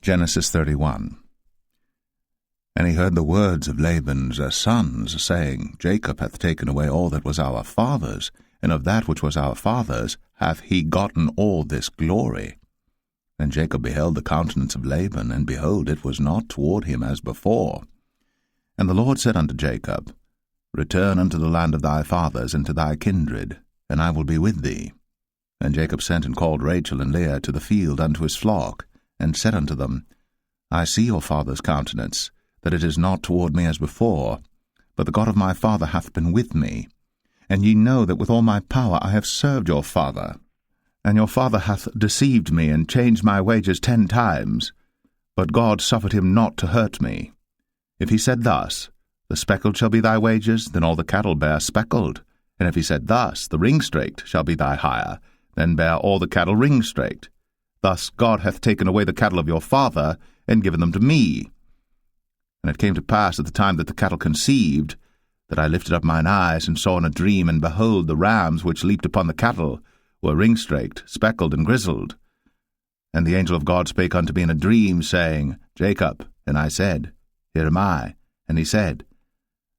Genesis 31. And he heard the words of Laban's sons, saying, Jacob hath taken away all that was our father's, and of that which was our father's hath he gotten all this glory. And Jacob beheld the countenance of Laban, and behold, it was not toward him as before. And the Lord said unto Jacob, Return unto the land of thy fathers, and to thy kindred, and I will be with thee. And Jacob sent and called Rachel and Leah to the field unto his flock, and said unto them, I see your father's countenance, that it is not toward me as before, but the God of my father hath been with me. And ye know that with all my power I have served your father. And your father hath deceived me, and changed my wages 10 times. But God suffered him not to hurt me. If he said thus, The speckled shall be thy wages, then all the cattle bear speckled. And if he said thus, The ring-straked shall be thy hire, then bear all the cattle ring-straked. Thus God hath taken away the cattle of your father, and given them to me. And it came to pass at the time that the cattle conceived, that I lifted up mine eyes, and saw in a dream, and behold, the rams which leaped upon the cattle were ring-straked, speckled, and grizzled. And the angel of God spake unto me in a dream, saying, Jacob. And I said, Here am I. And he said,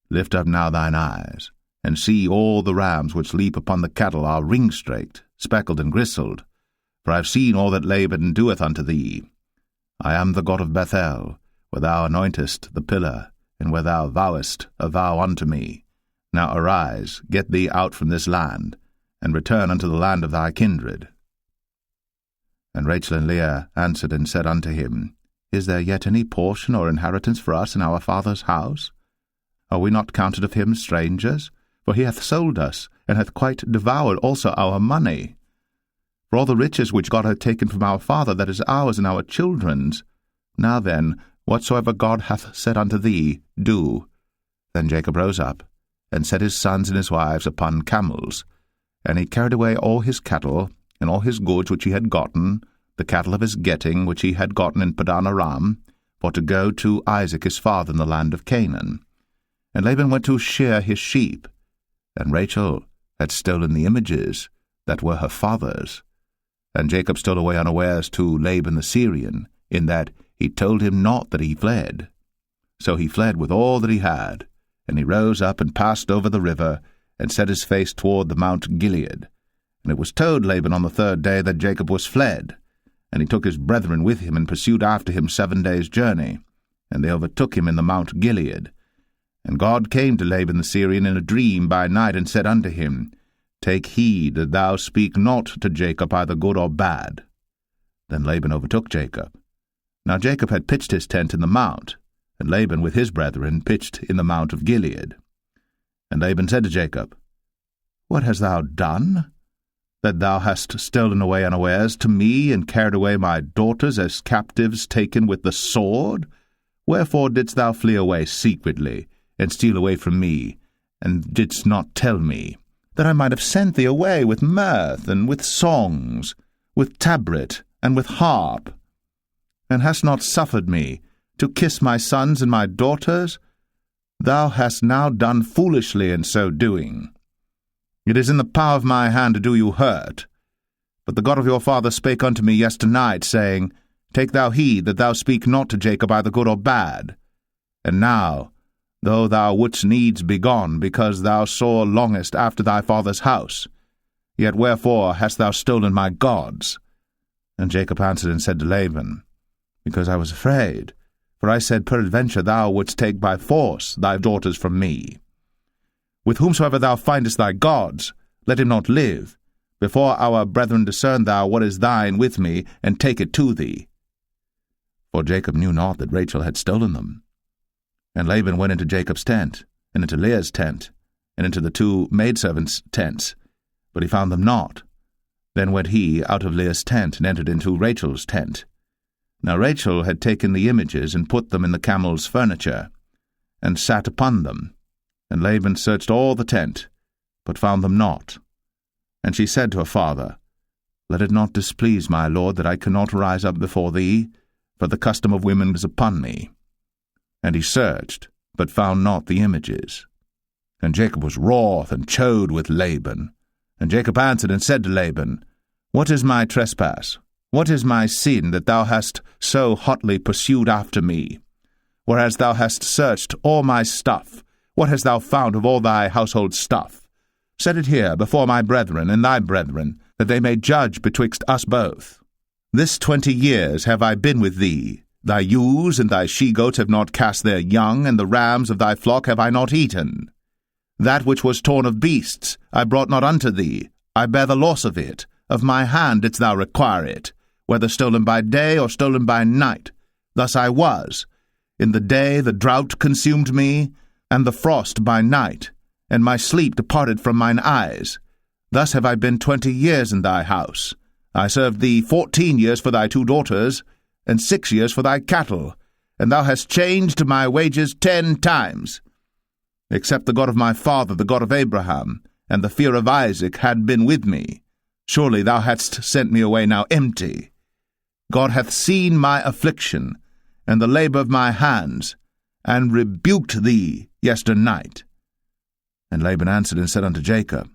Lift up now thine eyes, and see all the rams which leap upon the cattle are ring-straked, speckled, and grizzled. For I have seen all that Laban doeth unto thee. I am the God of Bethel, where thou anointest the pillar, and where thou vowest a vow unto me. Now arise, get thee out from this land, and return unto the land of thy kindred. And Rachel and Leah answered and said unto him, Is there yet any portion or inheritance for us in our father's house? Are we not counted of him strangers? For he hath sold us, and hath quite devoured also our money. For all the riches which God hath taken from our father, that is ours and our children's. Now then, whatsoever God hath said unto thee, do. Then Jacob rose up, and set his sons and his wives upon camels. And he carried away all his cattle, and all his goods which he had gotten, the cattle of his getting which he had gotten in Padan Aram, for to go to Isaac his father in the land of Canaan. And Laban went to shear his sheep, and Rachel had stolen the images that were her father's. And Jacob stole away unawares to Laban the Syrian, in that he told him not that he fled. So he fled with all that he had, and he rose up and passed over the river, and set his face toward the Mount Gilead. And it was told Laban on the 3rd day that Jacob was fled. And he took his brethren with him, and pursued after him 7 days' journey. And they overtook him in the Mount Gilead. And God came to Laban the Syrian in a dream by night, and said unto him, Take heed that thou speak not to Jacob either good or bad. Then Laban overtook Jacob. Now Jacob had pitched his tent in the mount, and Laban with his brethren pitched in the Mount of Gilead. And Laban said to Jacob, What hast thou done, that thou hast stolen away unawares to me, and carried away my daughters as captives taken with the sword? Wherefore didst thou flee away secretly, and steal away from me, and didst not tell me, that I might have sent thee away with mirth, and with songs, with tabret, and with harp, and hast not suffered me to kiss my sons and my daughters? Thou hast now done foolishly in so doing. It is in the power of my hand to do you hurt. But the God of your father spake unto me yesternight, saying, Take thou heed that thou speak not to Jacob either good or bad. And now, though thou wouldst needs be gone, because thou sore longest after thy father's house, yet wherefore hast thou stolen my gods? And Jacob answered and said to Laban, Because I was afraid, for I said, Peradventure thou wouldst take by force thy daughters from me. With whomsoever thou findest thy gods, let him not live. Before our brethren discern thou what is thine with me, and take it to thee. For Jacob knew not that Rachel had stolen them. And Laban went into Jacob's tent, and into Leah's tent, and into the 2 maidservants' tents, but he found them not. Then went he out of Leah's tent, and entered into Rachel's tent. Now Rachel had taken the images, and put them in the camel's furniture, and sat upon them. And Laban searched all the tent, but found them not. And she said to her father, Let it not displease my lord that I cannot rise up before thee, for the custom of women is upon me. And he searched, but found not the images. And Jacob was wroth, and chode with Laban. And Jacob answered and said to Laban, What is my trespass? What is my sin that thou hast so hotly pursued after me? Whereas thou hast searched all my stuff, what hast thou found of all thy household stuff? Set it here before my brethren and thy brethren, that they may judge betwixt us both. This 20 years have I been with thee. Thy ewes and thy she-goats have not cast their young, and the rams of thy flock have I not eaten. That which was torn of beasts I brought not unto thee. I bear the loss of it. Of my hand didst thou require it, whether stolen by day or stolen by night. Thus I was. In the day the drought consumed me, and the frost by night, and my sleep departed from mine eyes. Thus have I been 20 years in thy house. I served thee 14 years for thy 2 daughters, and 6 years for thy cattle, and thou hast changed my wages 10 times. Except the God of my father, the God of Abraham, and the fear of Isaac had been with me, surely thou hadst sent me away now empty. God hath seen my affliction, and the labor of my hands, and rebuked thee yesternight. And Laban answered and said unto Jacob,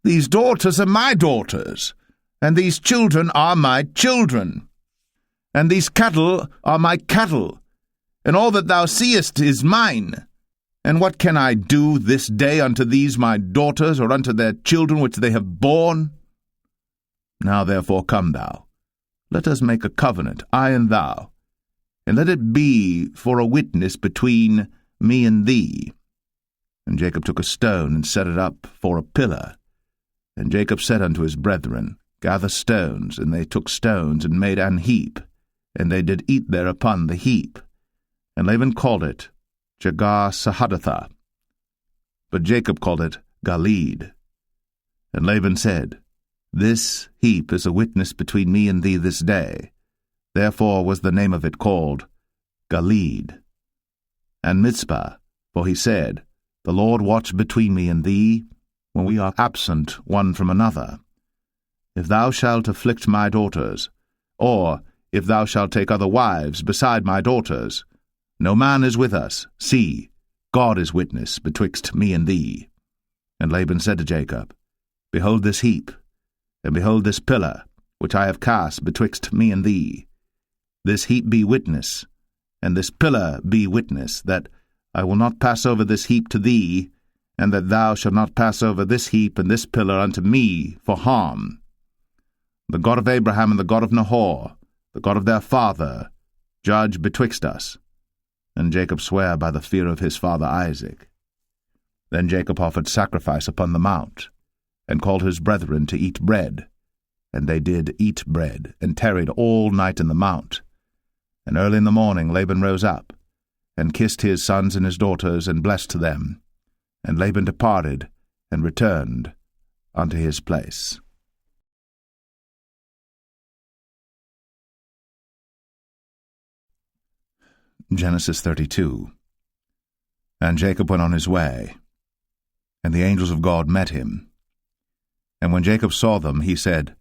These daughters are my daughters, and these children are my children, and these cattle are my cattle, and all that thou seest is mine. And what can I do this day unto these my daughters, or unto their children which they have borne? Now therefore come thou, let us make a covenant, I and thou, and let it be for a witness between me and thee. And Jacob took a stone, and set it up for a pillar. And Jacob said unto his brethren, Gather stones. And they took stones, and made an heap, and they did eat thereupon the heap. And Laban called it Jegar-sahadathah, but Jacob called it Galeed. And Laban said, This heap is a witness between me and thee this day. Therefore was the name of it called Galeed. And Mizpah, for he said, The Lord watch between me and thee, when we are absent one from another. If thou shalt afflict my daughters, or if thou shalt take other wives beside my daughters, no man is with us. See, God is witness betwixt me and thee. And Laban said to Jacob, Behold this heap, and behold this pillar, which I have cast betwixt me and thee. This heap be witness, and this pillar be witness, that I will not pass over this heap to thee, and that thou shalt not pass over this heap and this pillar unto me for harm. The God of Abraham and the God of Nahor, the God of their father, judge betwixt us. And Jacob sware by the fear of his father Isaac. Then Jacob offered sacrifice upon the mount, and called his brethren to eat bread. And they did eat bread, and tarried all night in the mount. And early in the morning Laban rose up, and kissed his sons and his daughters, and blessed them. And Laban departed, and returned unto his place. Genesis 32. And Jacob went on his way, and the angels of God met him. And when Jacob saw them, he said,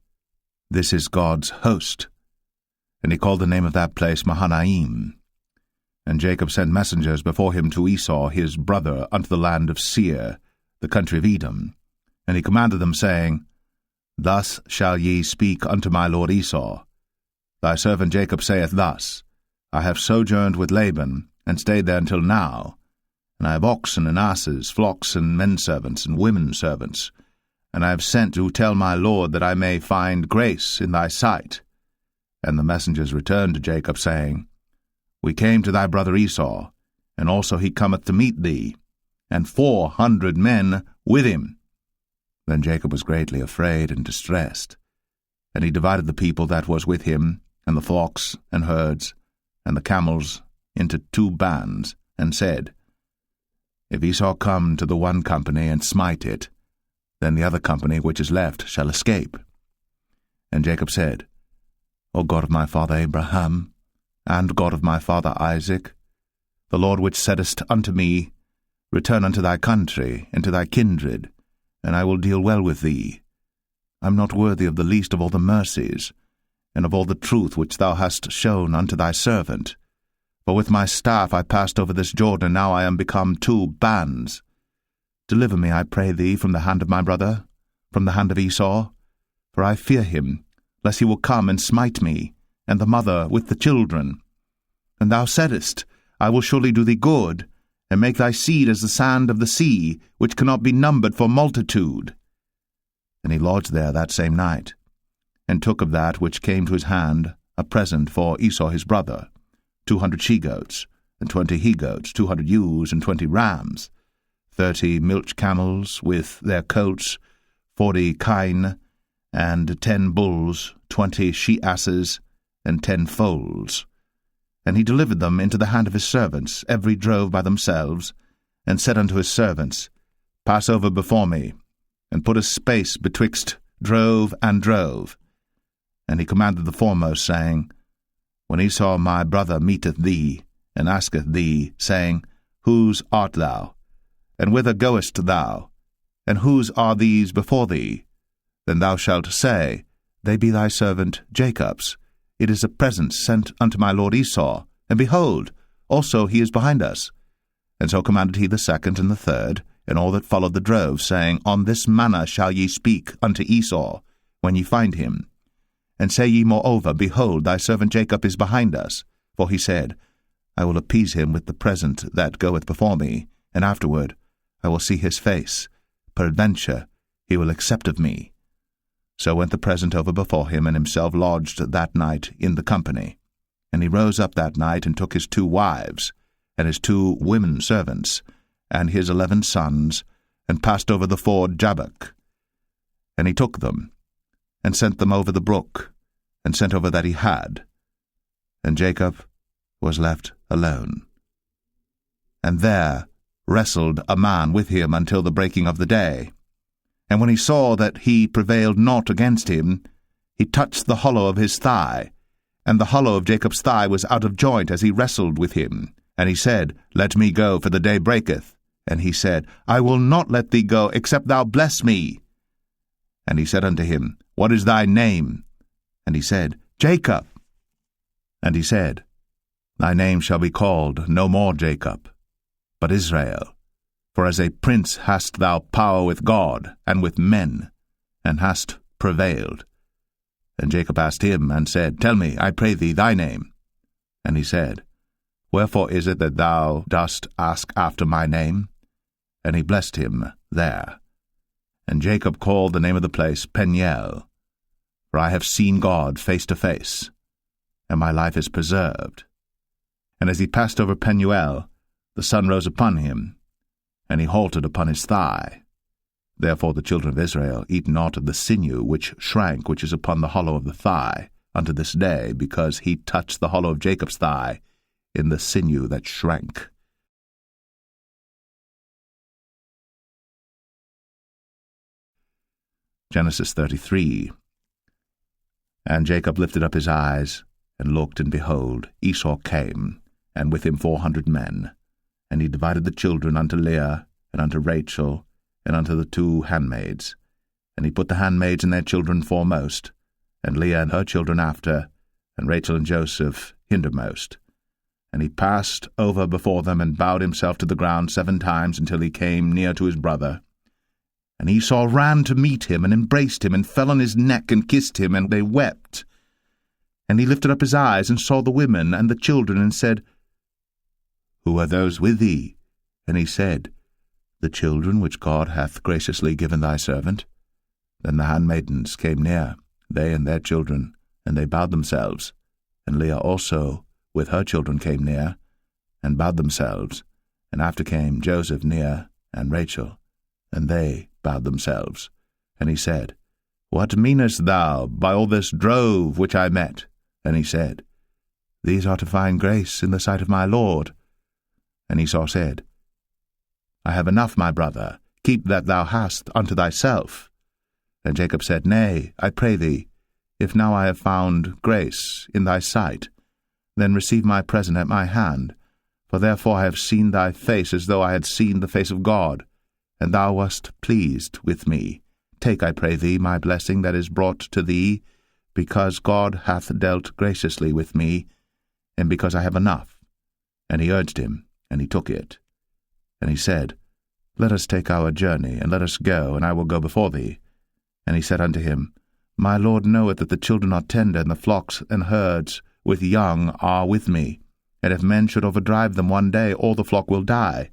This is God's host. And he called the name of that place Mahanaim. And Jacob sent messengers before him to Esau his brother unto the land of Seir, the country of Edom. And he commanded them, saying, Thus shall ye speak unto my lord Esau. Thy servant Jacob saith thus, I have sojourned with Laban, and stayed there until now. And I have oxen and asses, flocks and men-servants and women-servants. And I have sent to tell my lord that I may find grace in thy sight. And the messengers returned to Jacob, saying, We came to thy brother Esau, and also he cometh to meet thee, and 400 men with him. Then Jacob was greatly afraid and distressed. And he divided the people that was with him, and the flocks and herds, and the camels, into 2 bands, and said, If Esau come to the one company and smite it, then the other company which is left shall escape. And Jacob said, O God of my father Abraham, and God of my father Isaac, the Lord which saidest unto me, Return unto thy country, and to thy kindred, and I will deal well with thee. I am not worthy of the least of all the mercies, and of all the truth which thou hast shown unto thy servant. For with my staff I passed over this Jordan, and now I am become 2 bands. Deliver me, I pray thee, from the hand of my brother, from the hand of Esau, for I fear him, lest he will come and smite me, and the mother with the children. And thou saidst, I will surely do thee good, and make thy seed as the sand of the sea, which cannot be numbered for multitude. And he lodged there that same night, and took of that which came to his hand a present for Esau his brother, 200 she-goats, and 20 he-goats, 200 ewes, and 20 rams, 30 milch camels with their colts, 40 kine, and 10 bulls, 20 she-asses, and 10 foals. And he delivered them into the hand of his servants, every drove by themselves, and said unto his servants, Pass over before me, and put a space betwixt drove and drove. And he commanded the foremost, saying, When Esau my brother meeteth thee, and asketh thee, saying, Whose art thou? And whither goest thou? And whose are these before thee? Then thou shalt say, They be thy servant Jacob's. It is a present sent unto my lord Esau, and behold, also he is behind us. And so commanded he the second and the third, and all that followed the drove, saying, On this manner shall ye speak unto Esau, when ye find him. And say ye moreover, Behold, thy servant Jacob is behind us. For he said, I will appease him with the present that goeth before me, and afterward I will see his face. Peradventure he will accept of me. So went the present over before him, and himself lodged that night in the company. And he rose up that night, and took his 2 wives, and his 2 women servants, and his 11 sons, and passed over the ford Jabbok. And he took them, and sent them over the brook, and sent over that he had. And Jacob was left alone. And there wrestled a man with him until the breaking of the day. And when he saw that he prevailed not against him, he touched the hollow of his thigh, and the hollow of Jacob's thigh was out of joint as he wrestled with him. And he said, Let me go, for the day breaketh. And he said, I will not let thee go, except thou bless me. And he said unto him, What is thy name? And he said, Jacob. And he said, Thy name shall be called no more Jacob, but Israel. For as a prince hast thou power with God and with men, and hast prevailed. And Jacob asked him, and said, Tell me, I pray thee, thy name. And he said, Wherefore is it that thou dost ask after my name? And he blessed him there. And Jacob called the name of the place Peniel, for I have seen God face to face, and my life is preserved. And as he passed over Penuel, the sun rose upon him, and he halted upon his thigh. Therefore the children of Israel eat not of the sinew which shrank, which is upon the hollow of the thigh, unto this day, because he touched the hollow of Jacob's thigh in the sinew that shrank. Genesis 33. And Jacob lifted up his eyes, and looked, and behold, Esau came, and with him 400 men. And he divided the children unto Leah, and unto Rachel, and unto the 2 handmaids. And he put the handmaids and their children foremost, and Leah and her children after, and Rachel and Joseph hindermost. And he passed over before them, and bowed himself to the ground 7 times, until he came near to his brother. And Esau ran to meet him, and embraced him, and fell on his neck, and kissed him, and they wept. And he lifted up his eyes, and saw the women and the children, and said, Who are those with thee? And he said, The children which God hath graciously given thy servant. Then the handmaidens came near, they and their children, and they bowed themselves. And Leah also with her children came near, and bowed themselves. And after came Joseph near, and Rachel, and they bowed themselves. And he said, What meanest thou by all this drove which I met? And he said, These are to find grace in the sight of my Lord. And Esau said, I have enough, my brother, keep that thou hast unto thyself. And Jacob said, Nay, I pray thee, if now I have found grace in thy sight, then receive my present at my hand, for therefore I have seen thy face as though I had seen the face of God, and thou wast pleased with me. Take, I pray thee, my blessing that is brought to thee, because God hath dealt graciously with me, and because I have enough. And he urged him, and he took it. And he said, Let us take our journey, and let us go, and I will go before thee. And he said unto him, My Lord knoweth that the children are tender, and the flocks and herds with young are with me. And if men should overdrive them one day, all the flock will die.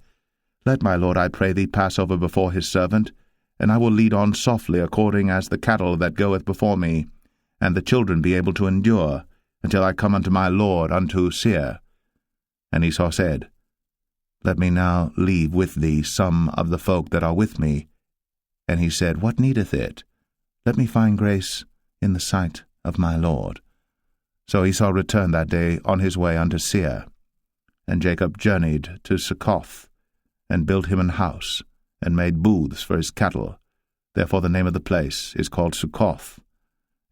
Let my Lord, I pray thee, pass over before his servant, and I will lead on softly according as the cattle that goeth before me, and the children be able to endure, until I come unto my Lord unto Seir. And Esau said, Let me now leave with thee some of the folk that are with me. And he said, What needeth it? Let me find grace in the sight of my Lord. So Esau returned that day on his way unto Seir. And Jacob journeyed to Succoth, and built him an house, and made booths for his cattle. Therefore the name of the place is called Succoth.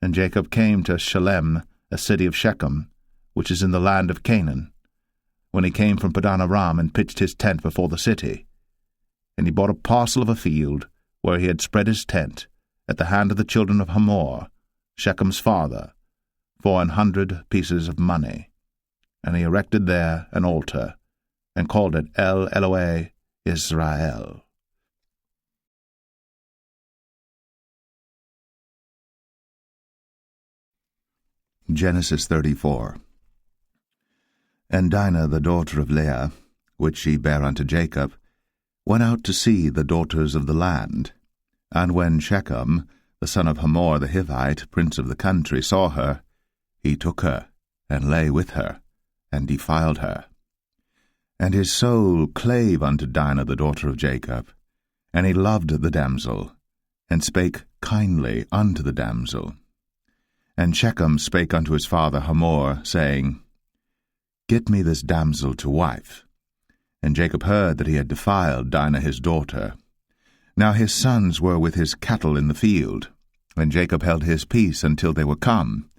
And Jacob came to Shalem, a city of Shechem, which is in the land of Canaan, when he came from Padan Aram, and pitched his tent before the city. And he bought a parcel of a field, where he had spread his tent, at the hand of the children of Hamor, Shechem's father, for 100 pieces of money. And he erected there an altar, and called it El Elohe Israel. Genesis 34. And Dinah the daughter of Leah, which she bare unto Jacob, went out to see the daughters of the land. And when Shechem, the son of Hamor the Hivite, prince of the country, saw her, he took her, and lay with her, and defiled her. And his soul clave unto Dinah the daughter of Jacob, and he loved the damsel, and spake kindly unto the damsel. And Shechem spake unto his father Hamor, saying, Get me this damsel to wife. And Jacob heard that he had defiled Dinah his daughter. Now his sons were with his cattle in the field, and Jacob held his peace until they were come.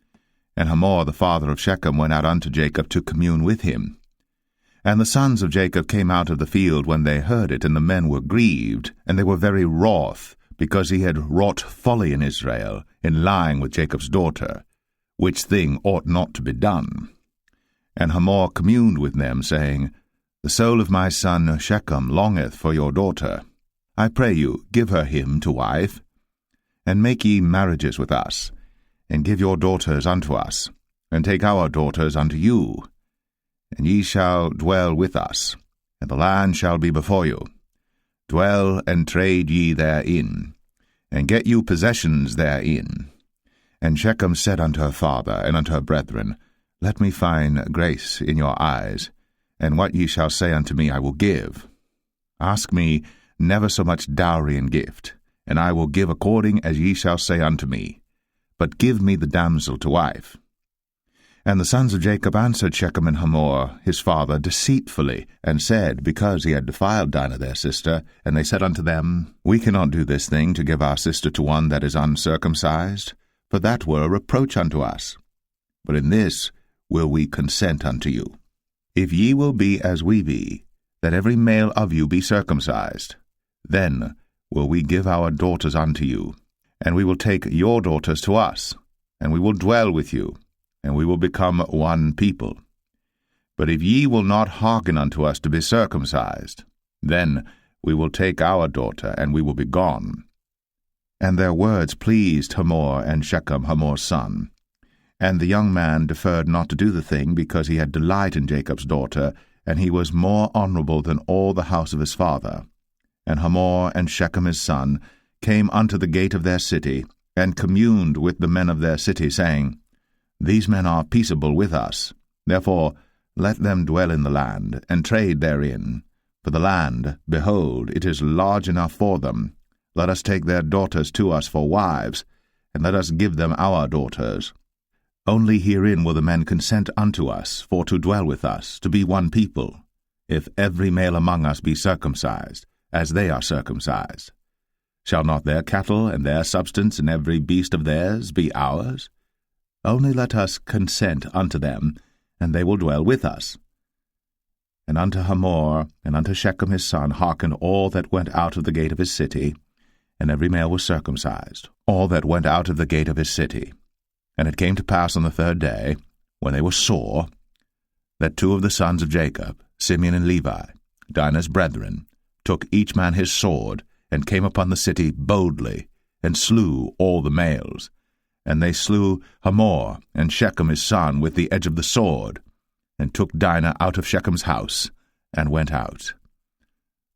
And Hamor the father of Shechem went out unto Jacob to commune with him. And the sons of Jacob came out of the field when they heard it, and the men were grieved, and they were very wroth, because he had wrought folly in Israel, in lying with Jacob's daughter, which thing ought not to be done. And Hamor communed with them, saying, The soul of my son Shechem longeth for your daughter. I pray you, give her him to wife, and make ye marriages with us, and give your daughters unto us, and take our daughters unto you. And ye shall dwell with us, and the land shall be before you. Dwell and trade ye therein, and get you possessions therein. And Shechem said unto her father and unto her brethren, Let me find grace in your eyes, and what ye shall say unto me I will give. Ask me never so much dowry and gift, and I will give according as ye shall say unto me. But give me the damsel to wife. And the sons of Jacob answered Shechem and Hamor his father deceitfully, and said, because he had defiled Dinah their sister, and they said unto them, We cannot do this thing to give our sister to one that is uncircumcised, for that were a reproach unto us. But in this will we consent unto you. If ye will be as we be, that every male of you be circumcised, then will we give our daughters unto you, and we will take your daughters to us, and we will dwell with you, and we will become one people. But if ye will not hearken unto us to be circumcised, then we will take our daughter, and we will be gone. And their words pleased Hamor and Shechem, Hamor's son. And the young man deferred not to do the thing, because he had delight in Jacob's daughter, and he was more honorable than all the house of his father. And Hamor and Shechem his son came unto the gate of their city, and communed with the men of their city, saying, These men are peaceable with us. Therefore let them dwell in the land, and trade therein. For the land, behold, it is large enough for them. Let us take their daughters to us for wives, and let us give them our daughters. Only herein will the men consent unto us, for to dwell with us, to be one people, if every male among us be circumcised, as they are circumcised. Shall not their cattle and their substance and every beast of theirs be ours? Only let us consent unto them, and they will dwell with us. And unto Hamor and unto Shechem his son hearkened all that went out of the gate of his city, and every male was circumcised, all that went out of the gate of his city. And it came to pass on the third day, when they were sore, that two of the sons of Jacob, Simeon and Levi, Dinah's brethren, took each man his sword, and came upon the city boldly, and slew all the males, And they slew Hamor and Shechem his son with the edge of the sword, and took Dinah out of Shechem's house, and went out.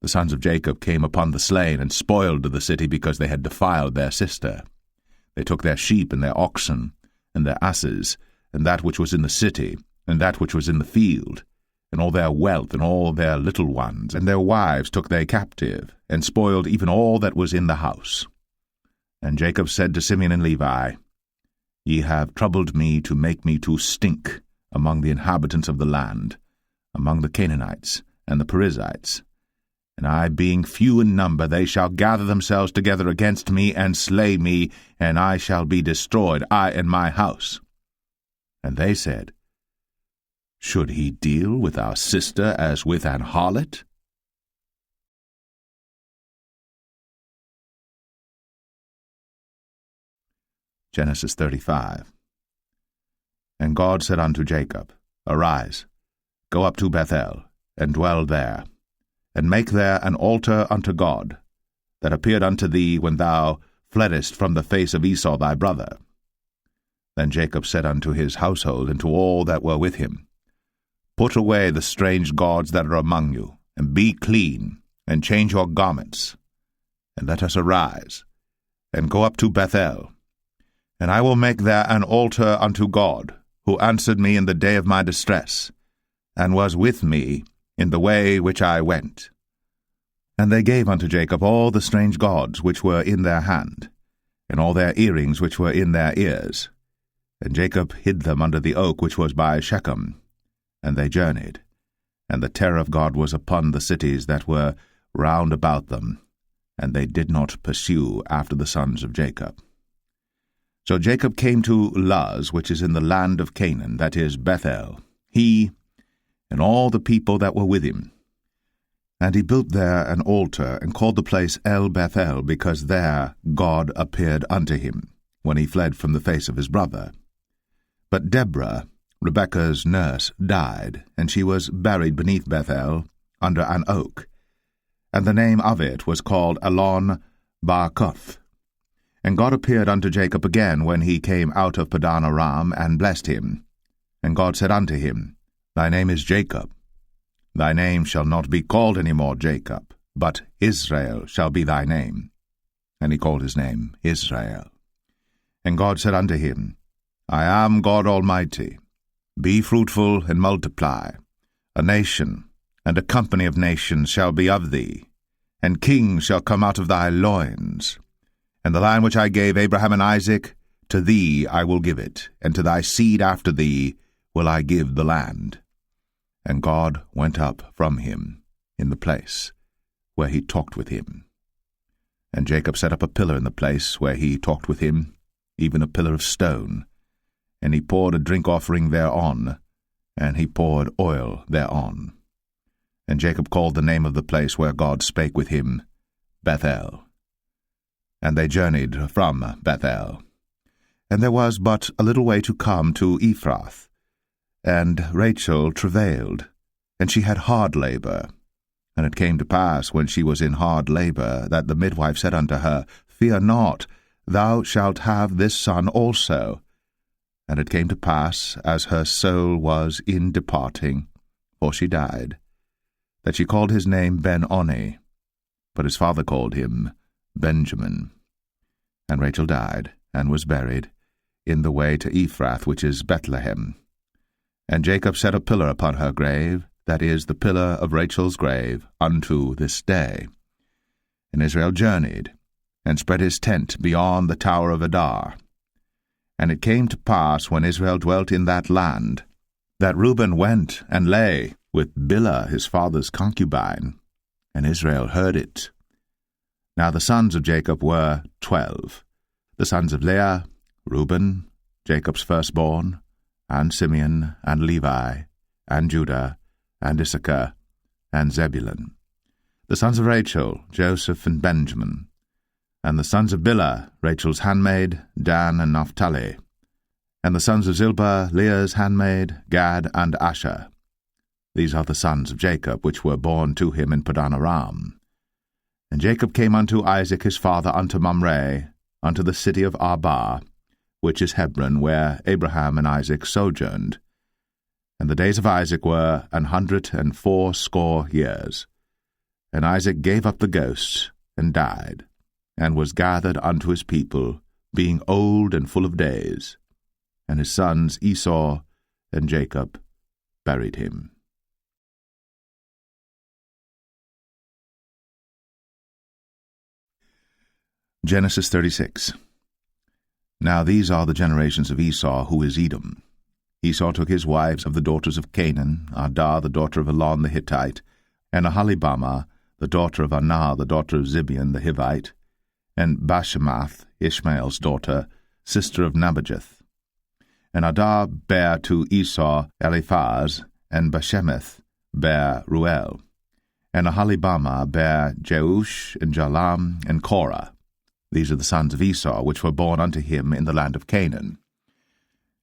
The sons of Jacob came upon the slain, and spoiled the city, because they had defiled their sister. They took their sheep and their oxen, and their asses, and that which was in the city, and that which was in the field, and all their wealth, and all their little ones, and their wives took they captive, and spoiled even all that was in the house. And Jacob said to Simeon and Levi, Ye have troubled me to make me to stink among the inhabitants of the land, among the Canaanites and the Perizzites. And I, being few in number, they shall gather themselves together against me, and slay me, and I shall be destroyed, I and my house. And they said, Should he deal with our sister as with an harlot? Genesis 35. And God said unto Jacob, Arise, go up to Bethel, and dwell there, and make there an altar unto God, that appeared unto thee when thou fleddest from the face of Esau thy brother. Then Jacob said unto his household, and to all that were with him, Put away the strange gods that are among you, and be clean, and change your garments, and let us arise, and go up to Bethel. And I will make there an altar unto God, who answered me in the day of my distress, and was with me in the way which I went. And they gave unto Jacob all the strange gods which were in their hand, and all their earrings which were in their ears. And Jacob hid them under the oak which was by Shechem. And they journeyed, and the terror of God was upon the cities that were round about them, and they did not pursue after the sons of Jacob. So Jacob came to Luz, which is in the land of Canaan, that is Bethel, he and all the people that were with him. And he built there an altar, and called the place El Bethel, because there God appeared unto him, when he fled from the face of his brother. But Deborah, Rebekah's nurse, died, and she was buried beneath Bethel, under an oak. And the name of it was called Elon Barkoth. And God appeared unto Jacob again when he came out of Padan Aram, and blessed him. And God said unto him, Thy name is Jacob. Thy name shall not be called any more Jacob, but Israel shall be thy name. And he called his name Israel. And God said unto him, I am God Almighty. Be fruitful and multiply. A nation and a company of nations shall be of thee, and kings shall come out of thy loins. And the land which I gave Abraham and Isaac, to thee I will give it, and to thy seed after thee will I give the land. And God went up from him in the place where he talked with him. And Jacob set up a pillar in the place where he talked with him, even a pillar of stone. And he poured a drink offering thereon, and he poured oil thereon. And Jacob called the name of the place where God spake with him, Bethel. And they journeyed from Bethel. And there was but a little way to come to Ephrath. And Rachel travailed, and she had hard labor. And it came to pass, when she was in hard labor, that the midwife said unto her, Fear not, thou shalt have this son also. And it came to pass, as her soul was in departing, for she died, that she called his name Ben-Oni, but his father called him Benjamin. And Rachel died, and was buried, in the way to Ephrath, which is Bethlehem. And Jacob set a pillar upon her grave, that is, the pillar of Rachel's grave, unto this day. And Israel journeyed, and spread his tent beyond the tower of Adar. And it came to pass, when Israel dwelt in that land, that Reuben went and lay with Bilhah his father's concubine, and Israel heard it. Now the sons of Jacob were 12, the sons of Leah, Reuben, Jacob's firstborn, and Simeon, and Levi, and Judah, and Issachar, and Zebulun. The sons of Rachel, Joseph and Benjamin. And the sons of Bilhah, Rachel's handmaid, Dan and Naphtali. And the sons of Zilpah, Leah's handmaid, Gad and Asher. These are the sons of Jacob, which were born to him in Padan Aram. And Jacob came unto Isaac his father unto Mamre, unto the city of Arba, which is Hebron, where Abraham and Isaac sojourned. And the days of Isaac were 180 years. And Isaac gave up the ghost, and died, and was gathered unto his people, being old and full of days. And his sons Esau and Jacob buried him. Genesis 36. Now these are the generations of Esau, who is Edom. Esau took his wives of the daughters of Canaan, Adah the daughter of Elon the Hittite, and Aholibamah the daughter of Anah the daughter of Zibeon the Hivite, and Bashemath, Ishmael's daughter, sister of Nebajoth. And Adah bare to Esau Eliphaz, and Bashemath bare Ruel. And Aholibamah bare Jeush, and Jalam, and Korah. These are the sons of Esau, which were born unto him in the land of Canaan.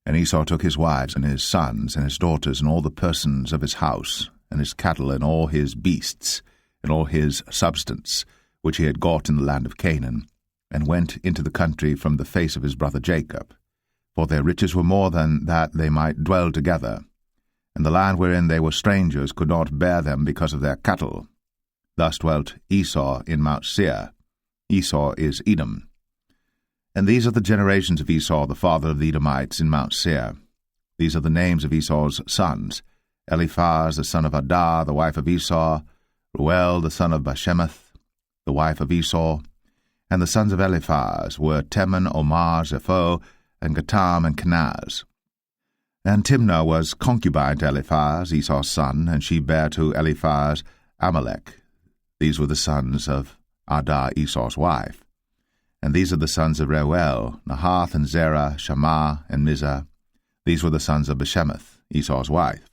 And Esau took his wives, and his sons, and his daughters, and all the persons of his house, and his cattle, and all his beasts, and all his substance, which he had got in the land of Canaan, and went into the country from the face of his brother Jacob. For their riches were more than that they might dwell together, and the land wherein they were strangers could not bear them because of their cattle. Thus dwelt Esau in Mount Seir. Esau is Edom. And these are the generations of Esau, the father of the Edomites, in Mount Seir. These are the names of Esau's sons: Eliphaz the son of Adah, the wife of Esau; Ruel the son of Bashemath, the wife of Esau. And the sons of Eliphaz were Teman, Omar, Zepho, and Gatam, and Kenaz. And Timnah was concubine to Eliphaz, Esau's son, and she bare to Eliphaz Amalek. These were the sons of Adah, Esau's wife. And these are the sons of Reuel, Nahath, and Zerah, Shammah, and Mizah. These were the sons of Bashemath, Esau's wife.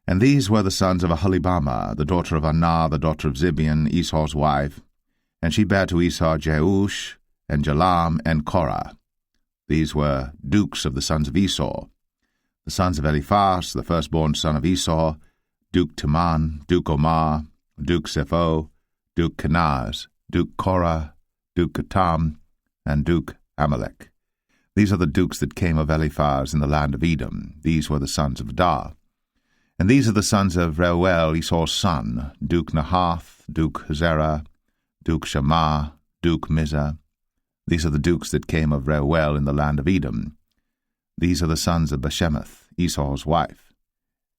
And these were the sons of Aholibamah, the daughter of Anah, the daughter of Zibeon, Esau's wife. And she bare to Esau Jeush, and Jalam, and Korah. These were dukes of the sons of Esau. The sons of Eliphaz, the firstborn son of Esau: Duke Teman, Duke Omar, Duke Zepho, Duke Kenaz, Duke Korah, Duke Gatam, and Duke Amalek. These are the dukes that came of Eliphaz in the land of Edom. These were the sons of Adah. And these are the sons of Reuel, Esau's son: Duke Nahath, Duke Zerah, Duke Shammah, Duke Mizah. These are the dukes that came of Reuel in the land of Edom. These are the sons of Bashemath, Esau's wife.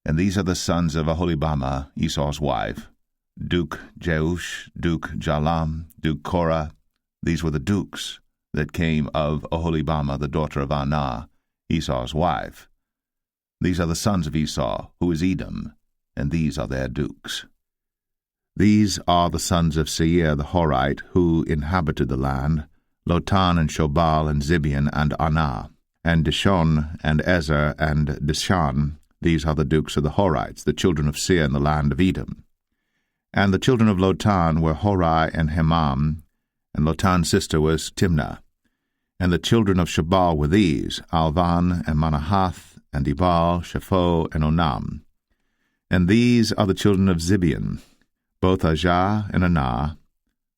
And these are the sons of Aholibamah, Esau's wife: Duke Jeush, Duke Jalam, Duke Korah. These were the dukes that came of Aholibamah, the daughter of Anah, Esau's wife. These are the sons of Esau, who is Edom, and these are their dukes. These are the sons of Seir the Horite, who inhabited the land: Lotan, and Shobal, and Zibeon, and Anah, and Dishon, and Ezer, and Dishan. These are the dukes of the Horites, the children of Seir in the land of Edom. And the children of Lotan were Hori and Hemam, and Lotan's sister was Timnah. And the children of Shobal were these: Alvan, and Manahath, and Ebal, Shepho, and Onam. And these are the children of Zibeon, both Ajah and Anah.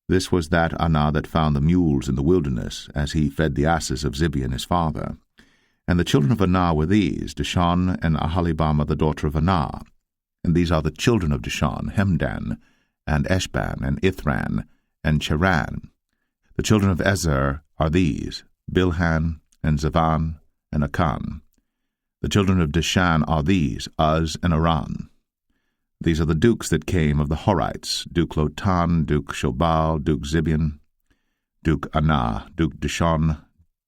This was that Anah that found the mules in the wilderness, as he fed the asses of Zibeon his father. And the children of Anah were these: Dishon, and Aholibamah the daughter of Anah. And these are the children of Dishon: Hemdan, and Eshban, and Ithran, and Cheran. The children of Ezer are these: Bilhan, and Zavan, and Akan. The children of Dishan are these: Uz and Aran. These are the dukes that came of the Horites: Duke Lotan, Duke Shobal, Duke Zibeon, Duke Anah, Duke Dishon,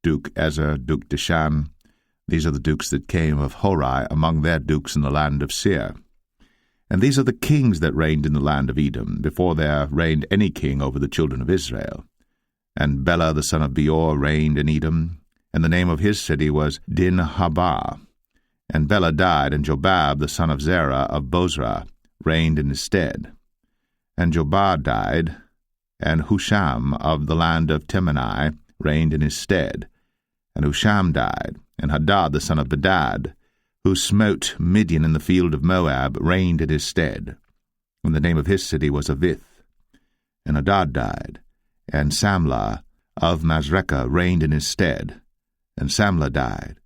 Duke Ezer, Duke Dishan. These are the dukes that came of Hori among their dukes in the land of Seir. And these are the kings that reigned in the land of Edom, before there reigned any king over the children of Israel. And Bela the son of Beor reigned in Edom, and the name of his city was Dinhabah. And Bela died, and Jobab the son of Zerah of Bozrah reigned in his stead. And Jobab died, and Husham of the land of Temani reigned in his stead. And Husham died, and Hadad the son of Bedad, who smote Midian in the field of Moab, reigned in his stead. And the name of his city was Avith. And Hadad died, and Samlah of Masrekah reigned in his stead. And Samlah died.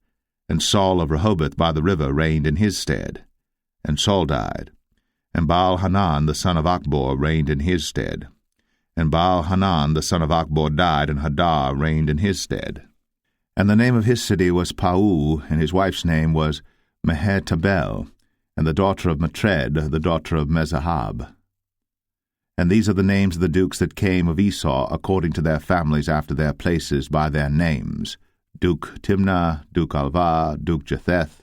And Saul of Rehoboth by the river reigned in his stead. And Saul died. And Baal-Hanan the son of Achbor reigned in his stead. And Baal-Hanan the son of Achbor died, and Hadar reigned in his stead. And the name of his city was Pau, and his wife's name was Mehetabel, and the daughter of Matred, the daughter of Mezahab. And these are the names of the dukes that came of Esau according to their families after their places by their names: Duke Timnah, Duke Alva, Duke Jetheth,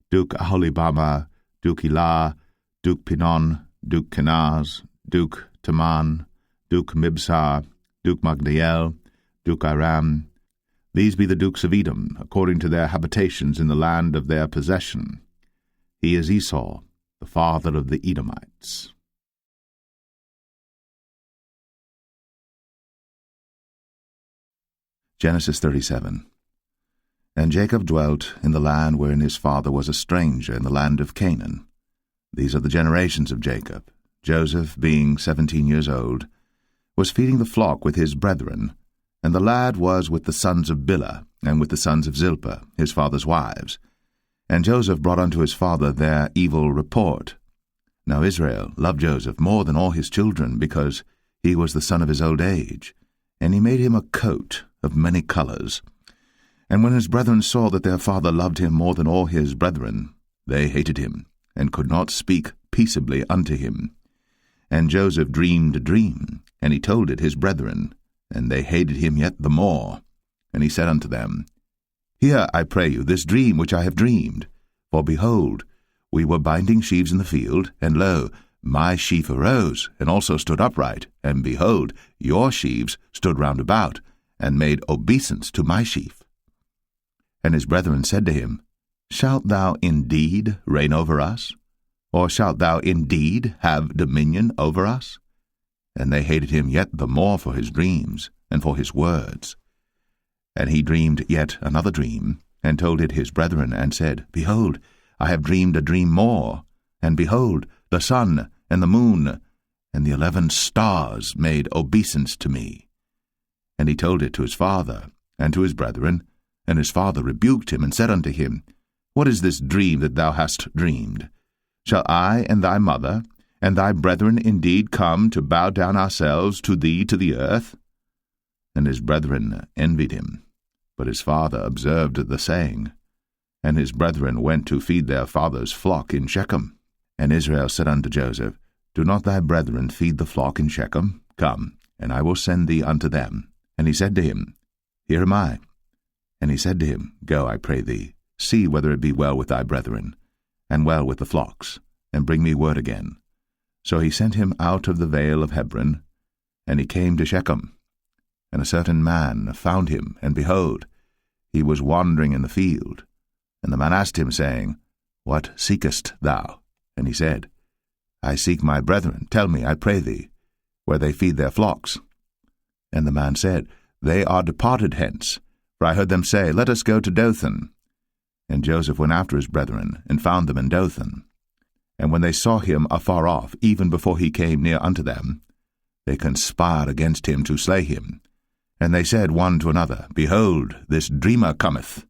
Duke Aholibama, Duke Elah, Duke Pinon, Duke Kenaz, Duke Taman, Duke Mibsar, Duke Magdiel, Duke Aram. These be the dukes of Edom, according to their habitations in the land of their possession. He is Esau, the father of the Edomites. Genesis 37. And Jacob dwelt in the land wherein his father was a stranger, in the land of Canaan. These are the generations of Jacob. Joseph, being 17 years old, was feeding the flock with his brethren, and the lad was with the sons of Bilhah, and with the sons of Zilpah, his father's wives. And Joseph brought unto his father their evil report. Now Israel loved Joseph more than all his children, because he was the son of his old age, and he made him a coat of many colors. And when his brethren saw that their father loved him more than all his brethren, they hated him, and could not speak peaceably unto him. And Joseph dreamed a dream, and he told it his brethren, and they hated him yet the more. And he said unto them, Hear, I pray you, this dream which I have dreamed. For behold, we were binding sheaves in the field, and lo, my sheaf arose, and also stood upright, and behold, your sheaves stood round about, and made obeisance to my sheaf. And his brethren said to him, Shalt thou indeed reign over us? Or shalt thou indeed have dominion over us? And they hated him yet the more for his dreams, and for his words. And he dreamed yet another dream, and told it his brethren, and said, Behold, I have dreamed a dream more, and behold, the sun, and the moon, and the 11 stars made obeisance to me. And he told it to his father, and to his brethren, and his father rebuked him, and said unto him, What is this dream that thou hast dreamed? Shall I and thy mother, and thy brethren indeed come to bow down ourselves to thee to the earth? And his brethren envied him. But his father observed the saying. And his brethren went to feed their father's flock in Shechem. And Israel said unto Joseph, Do not thy brethren feed the flock in Shechem? Come, and I will send thee unto them. And he said to him, Here am I. And he said to him, Go, I pray thee, see whether it be well with thy brethren, and well with the flocks, and bring me word again. So he sent him out of the vale of Hebron, and he came to Shechem. And a certain man found him, and behold, he was wandering in the field. And the man asked him, saying, What seekest thou? And he said, I seek my brethren. Tell me, I pray thee, where they feed their flocks. And the man said, They are departed hence, for I heard them say, Let us go to Dothan. And Joseph went after his brethren, and found them in Dothan. And when they saw him afar off, even before he came near unto them, they conspired against him to slay him. And they said one to another, Behold, this dreamer cometh.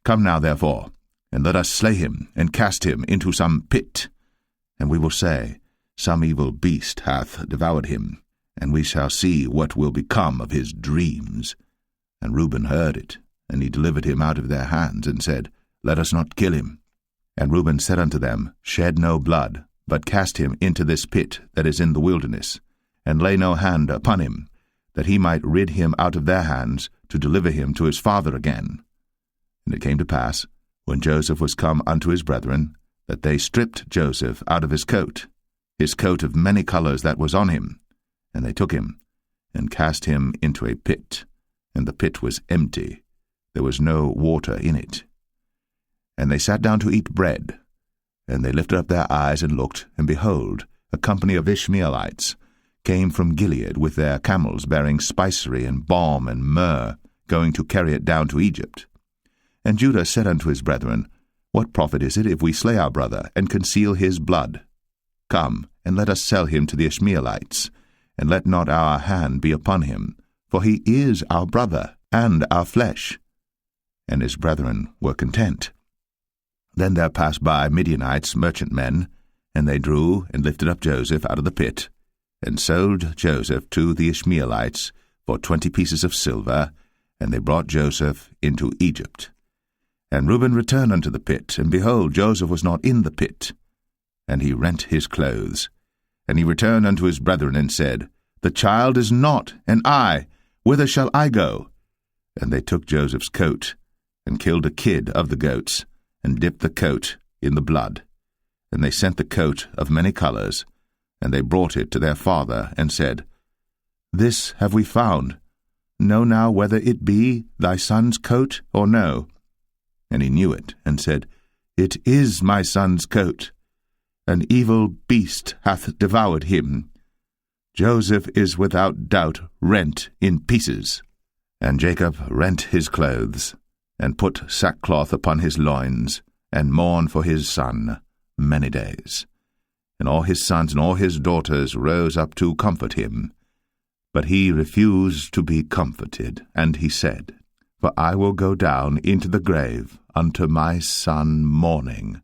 Come now, therefore, and let us slay him, and cast him into some pit. And we will say, Some evil beast hath devoured him, and we shall see what will become of his dreams. And Reuben heard it, and he delivered him out of their hands, and said, Let us not kill him. And Reuben said unto them, Shed no blood, but cast him into this pit that is in the wilderness, and lay no hand upon him, that he might rid him out of their hands, to deliver him to his father again. And it came to pass, when Joseph was come unto his brethren, that they stripped Joseph out of his coat of many colors that was on him, and they took him, and cast him into a pit, and the pit was empty, there was no water in it. And they sat down to eat bread, and they lifted up their eyes and looked, and behold, a company of Ishmaelites came from Gilead with their camels bearing spicery and balm and myrrh, going to carry it down to Egypt. And Judah said unto his brethren, What profit is it if we slay our brother, and conceal his blood? Come, and let us sell him to the Ishmaelites, and let not our hand be upon him, for he is our brother, and our flesh. and his brethren were content. Then there passed by Midianites, merchantmen, and they drew and lifted up Joseph out of the pit, and sold Joseph to the Ishmaelites for 20 pieces of silver, and they brought Joseph into Egypt. And Reuben returned unto the pit, and behold, Joseph was not in the pit. And he rent his clothes. And he returned unto his brethren, and said, The child is not, and I, whither shall I go? And they took Joseph's coat, and killed a kid of the goats, and dipped the coat in the blood. And they sent the coat of many colors, and they brought it to their father, and said, This have we found. Know now whether it be thy son's coat or no. And he knew it, and said, It is my son's coat. An evil beast hath devoured him. Joseph is without doubt rent in pieces. And Jacob rent his clothes, and put sackcloth upon his loins, and mourned for his son many days. And all his sons and all his daughters rose up to comfort him. But he refused to be comforted, and he said, For I will go down into the grave unto my son mourning.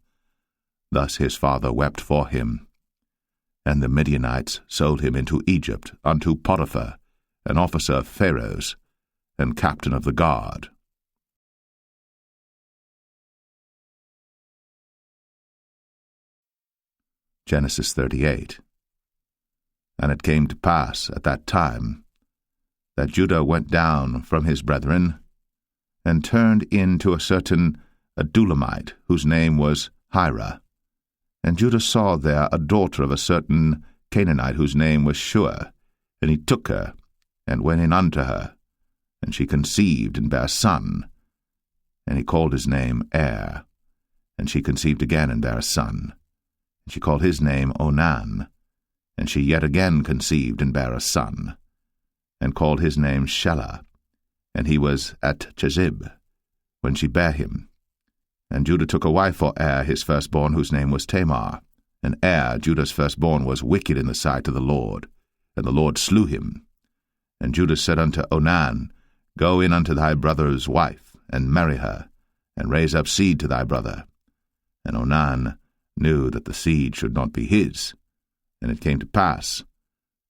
Thus his father wept for him. And the Midianites sold him into Egypt unto Potiphar, an officer of Pharaoh's, and captain of the guard. Genesis 38. And it came to pass at that time that Judah went down from his brethren, and turned in to a certain Adulamite, whose name was Hira. And Judah saw there a daughter of a certain Canaanite, whose name was Shua. And he took her, and went in unto her, and she conceived and bare a son. And he called his name Er. And she conceived again and bare a son. And she called his name Onan. And she yet again conceived and bare a son, and called his name Shelah. And he was at Chezib, when she bare him. And Judah took a wife for Er his firstborn, whose name was Tamar. And Er, Judah's firstborn, was wicked in the sight of the Lord, and the Lord slew him. And Judah said unto Onan, Go in unto thy brother's wife, and marry her, and raise up seed to thy brother. And Onan knew that the seed should not be his. And it came to pass,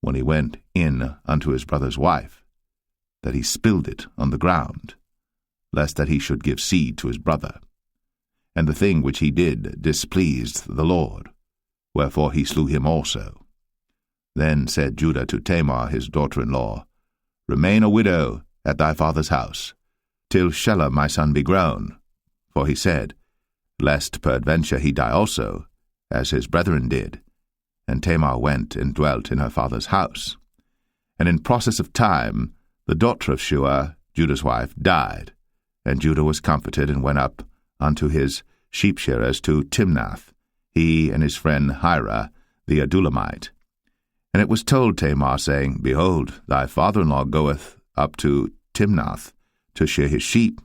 when he went in unto his brother's wife, that he spilled it on the ground, lest that he should give seed to his brother. And the thing which he did displeased the Lord, wherefore he slew him also. Then said Judah to Tamar his daughter-in-law, Remain a widow at thy father's house, till Shelah my son be grown. For he said, Lest peradventure he die also, as his brethren did. And Tamar went and dwelt in her father's house. And in process of time, the daughter of Shua, Judah's wife, died. And Judah was comforted, and went up unto his sheep-shearers to Timnath, he and his friend Hira, the Adulamite. And it was told Tamar, saying, Behold, thy father-in-law goeth up to Timnath to shear his sheep.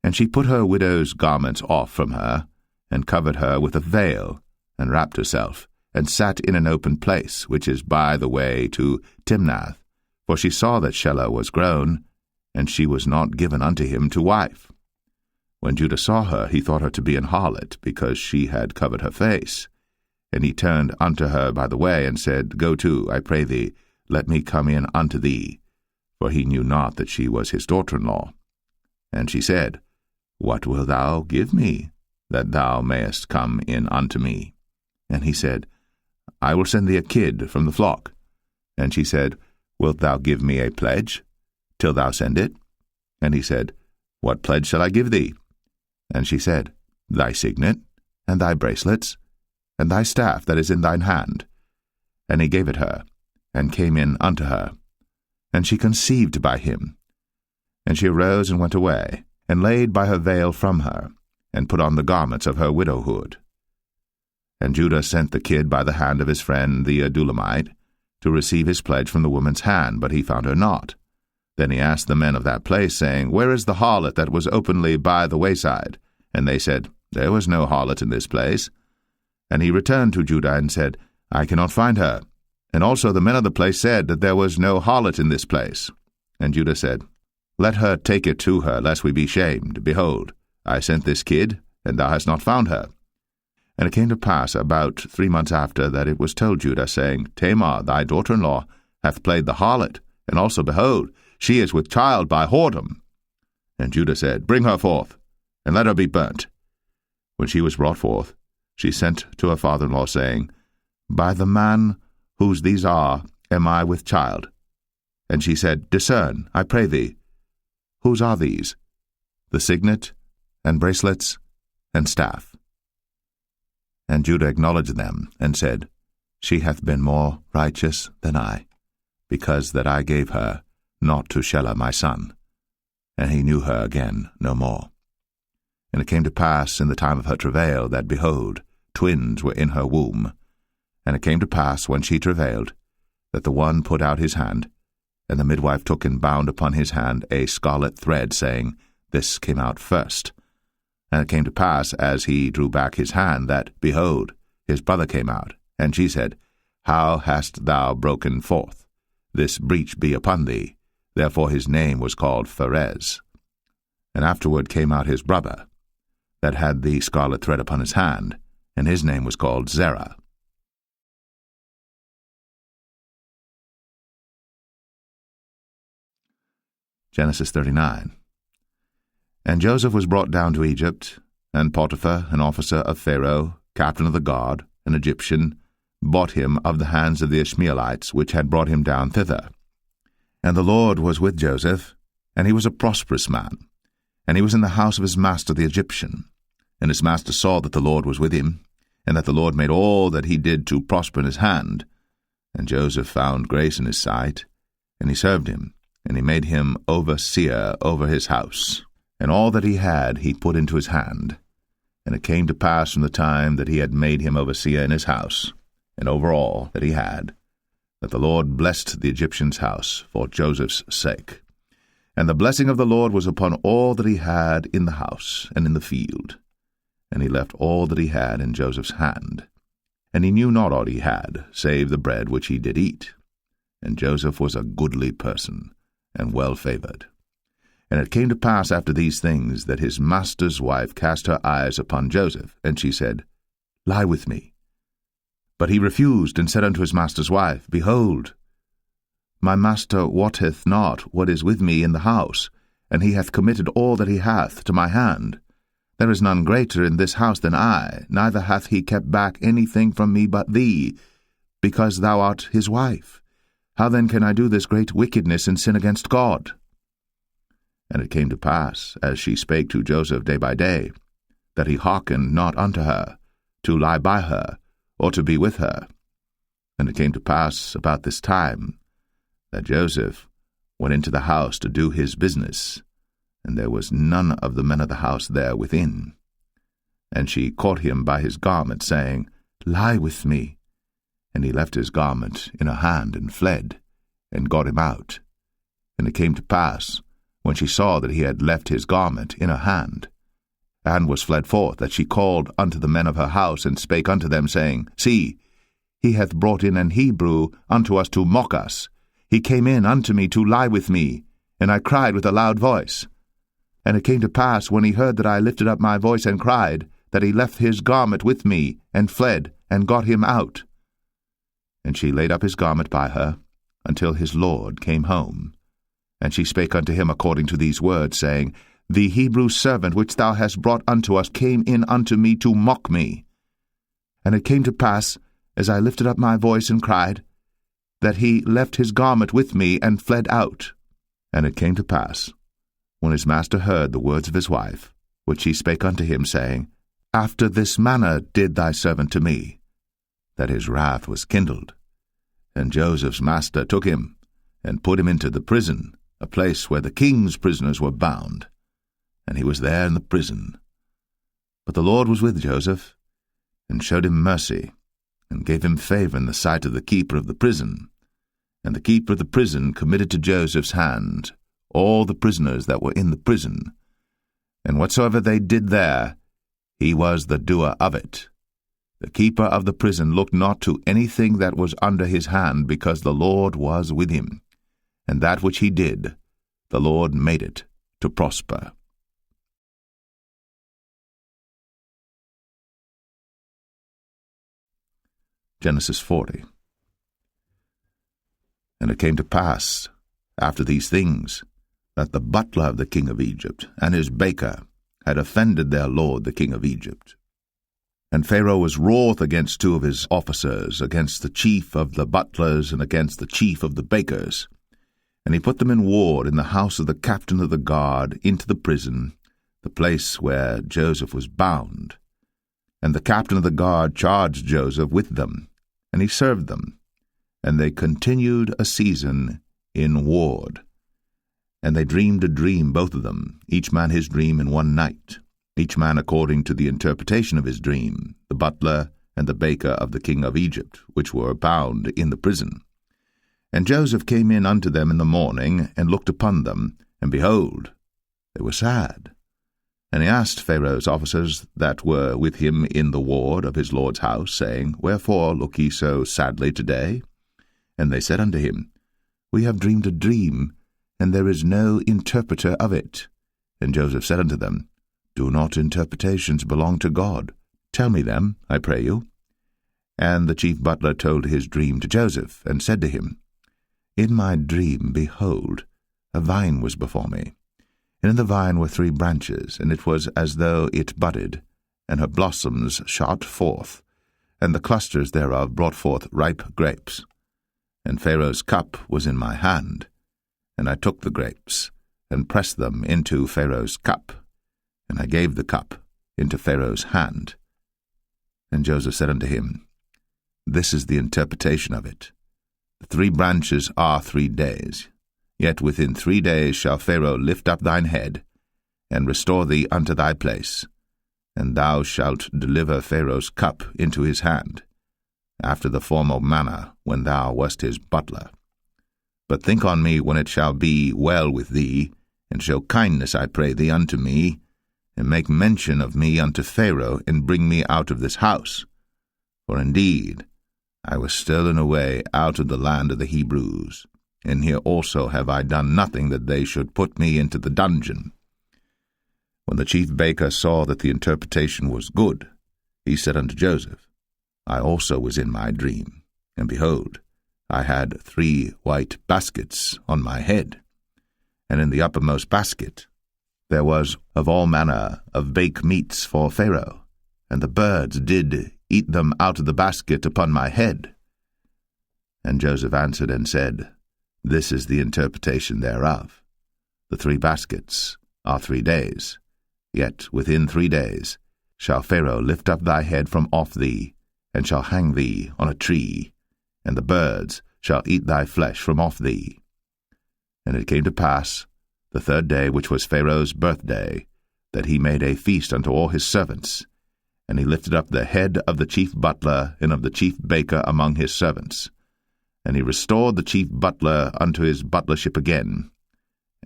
And she put her widow's garments off from her, and covered her with a veil, and wrapped herself, and sat in an open place, which is by the way to Timnath. For she saw that Shelah was grown, and she was not given unto him to wife. When Judah saw her, he thought her to be an harlot, because she had covered her face. And he turned unto her by the way, and said, Go to, I pray thee, let me come in unto thee. For he knew not that she was his daughter-in-law. And she said, What wilt thou give me, that thou mayest come in unto me? And he said, I will send thee a kid from the flock. And she said, Wilt thou give me a pledge, till thou send it? And he said, What pledge shall I give thee? And she said, Thy signet, and thy bracelets, and thy staff that is in thine hand. And he gave it her, and came in unto her. And she conceived by him. And she arose and went away, and laid by her veil from her, and put on the garments of her widowhood. And Judah sent the kid by the hand of his friend the Adulamite, to receive his pledge from the woman's hand, but he found her not. Then he asked the men of that place, saying, Where is the harlot that was openly by the wayside? And they said, There was no harlot in this place. And he returned to Judah, and said, I cannot find her. And also the men of the place said that there was no harlot in this place. And Judah said, Let her take it to her, lest we be shamed. Behold, I sent this kid, and thou hast not found her. And it came to pass about 3 months after that it was told Judah, saying, Tamar, thy daughter-in-law, hath played the harlot, and also, behold, she is with child by whoredom. And Judah said, Bring her forth, and let her be burnt. When she was brought forth, she sent to her father-in-law, saying, By the man whose these are am I with child. And she said, Discern, I pray thee, whose are these? The signet, and bracelets, and staff. And Judah acknowledged them, and said, She hath been more righteous than I, because that I gave her not to Shelah my son. And he knew her again no more. And it came to pass in the time of her travail, that, behold, twins were in her womb. And it came to pass, when she travailed, that the one put out his hand, and the midwife took and bound upon his hand a scarlet thread, saying, This came out first. And it came to pass, as he drew back his hand, that, behold, his brother came out. And she said, How hast thou broken forth? This breach be upon thee. Therefore his name was called Pharez. And afterward came out his brother, that had the scarlet thread upon his hand, and his name was called Zerah. Genesis 39. And Joseph was brought down to Egypt, and Potiphar, an officer of Pharaoh, captain of the guard, an Egyptian, bought him of the hands of the Ishmaelites, which had brought him down thither. And the Lord was with Joseph, and he was a prosperous man, and he was in the house of his master the Egyptian. And his master saw that the Lord was with him, and that the Lord made all that he did to prosper in his hand. And Joseph found grace in his sight, and he served him, and he made him overseer over his house. And all that he had he put into his hand. And it came to pass from the time that he had made him overseer in his house, and over all that he had, that the Lord blessed the Egyptian's house for Joseph's sake. And the blessing of the Lord was upon all that he had in the house and in the field. And he left all that he had in Joseph's hand. And he knew not aught he had, save the bread which he did eat. And Joseph was a goodly person, and well favored. And it came to pass after these things, that his master's wife cast her eyes upon Joseph, and she said, Lie with me. But he refused, and said unto his master's wife, Behold, my master wotteth not what is with me in the house, and he hath committed all that he hath to my hand. There is none greater in this house than I, neither hath he kept back anything from me but thee, because thou art his wife. How then can I do this great wickedness and sin against God? And it came to pass, as she spake to Joseph day by day, that he hearkened not unto her, to lie by her, or to be with her. And it came to pass about this time, that Joseph went into the house to do his business, and there was none of the men of the house there within. And she caught him by his garment, saying, Lie with me. And he left his garment in her hand, and fled, and got him out. And it came to pass, when she saw that he had left his garment in her hand, and was fled forth, that she called unto the men of her house, and spake unto them, saying, See, he hath brought in an Hebrew unto us to mock us. He came in unto me to lie with me, and I cried with a loud voice. And it came to pass, when he heard that I lifted up my voice and cried, that he left his garment with me, and fled, and got him out. And she laid up his garment by her, until his lord came home. And she spake unto him according to these words, saying, The Hebrew servant which thou hast brought unto us came in unto me to mock me. And it came to pass, as I lifted up my voice and cried, that he left his garment with me, and fled out. And it came to pass, when his master heard the words of his wife, which she spake unto him, saying, After this manner did thy servant to me, that his wrath was kindled. And Joseph's master took him, and put him into the prison, a place where the king's prisoners were bound. And he was there in the prison. But the Lord was with Joseph, and showed him mercy, and gave him favor in the sight of the keeper of the prison. And the keeper of the prison committed to Joseph's hand all the prisoners that were in the prison. And whatsoever they did there, he was the doer of it. The keeper of the prison looked not to anything that was under his hand, because the Lord was with him. And that which he did, the Lord made it to prosper. Genesis 40. And it came to pass, after these things, that the butler of the king of Egypt and his baker had offended their lord the king of Egypt. And Pharaoh was wroth against two of his officers, against the chief of the butlers and against the chief of the bakers. And he put them in ward in the house of the captain of the guard into the prison, the place where Joseph was bound. And the captain of the guard charged Joseph with them, and he served them. And they continued a season in ward. And they dreamed a dream, both of them, each man his dream in one night, each man according to the interpretation of his dream, the butler and the baker of the king of Egypt, which were bound in the prison. And Joseph came in unto them in the morning, and looked upon them, and behold, they were sad. And he asked Pharaoh's officers that were with him in the ward of his lord's house, saying, Wherefore look ye so sadly today? And they said unto him, We have dreamed a dream, and there is no interpreter of it. And Joseph said unto them, Do not interpretations belong to God? Tell me them, I pray you. And the chief butler told his dream to Joseph, and said to him, In my dream, behold, a vine was before me. And in the vine were 3 branches, and it was as though it budded, and her blossoms shot forth, and the clusters thereof brought forth ripe grapes. And Pharaoh's cup was in my hand, and I took the grapes, and pressed them into Pharaoh's cup, and I gave the cup into Pharaoh's hand. And Joseph said unto him, This is the interpretation of it. The 3 branches are 3 days. Yet within 3 days shall Pharaoh lift up thine head, and restore thee unto thy place, and thou shalt deliver Pharaoh's cup into his hand, after the former manner when thou wast his butler. But think on me when it shall be well with thee, and show kindness, I pray thee, unto me, and make mention of me unto Pharaoh, and bring me out of this house. For indeed I was stolen away out of the land of the Hebrews, and here also have I done nothing that they should put me into the dungeon. When the chief baker saw that the interpretation was good, he said unto Joseph, I also was in my dream, and behold, I had 3 white baskets on my head, and in the uppermost basket there was of all manner of baked meats for Pharaoh, and the birds did eat them out of the basket upon my head. And Joseph answered and said, This is the interpretation thereof. The 3 baskets are 3 days, yet within 3 days shall Pharaoh lift up thy head from off thee, and shall hang thee on a tree, and the birds shall eat thy flesh from off thee. And it came to pass, the 3rd day, which was Pharaoh's birthday, that he made a feast unto all his servants, and he lifted up the head of the chief butler and of the chief baker among his servants. And he restored the chief butler unto his butlership again,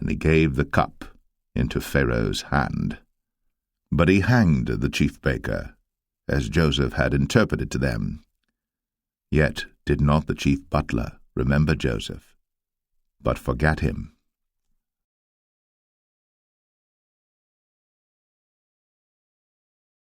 and he gave the cup into Pharaoh's hand. But he hanged the chief baker, as Joseph had interpreted to them. Yet did not the chief butler remember Joseph, but forgat him.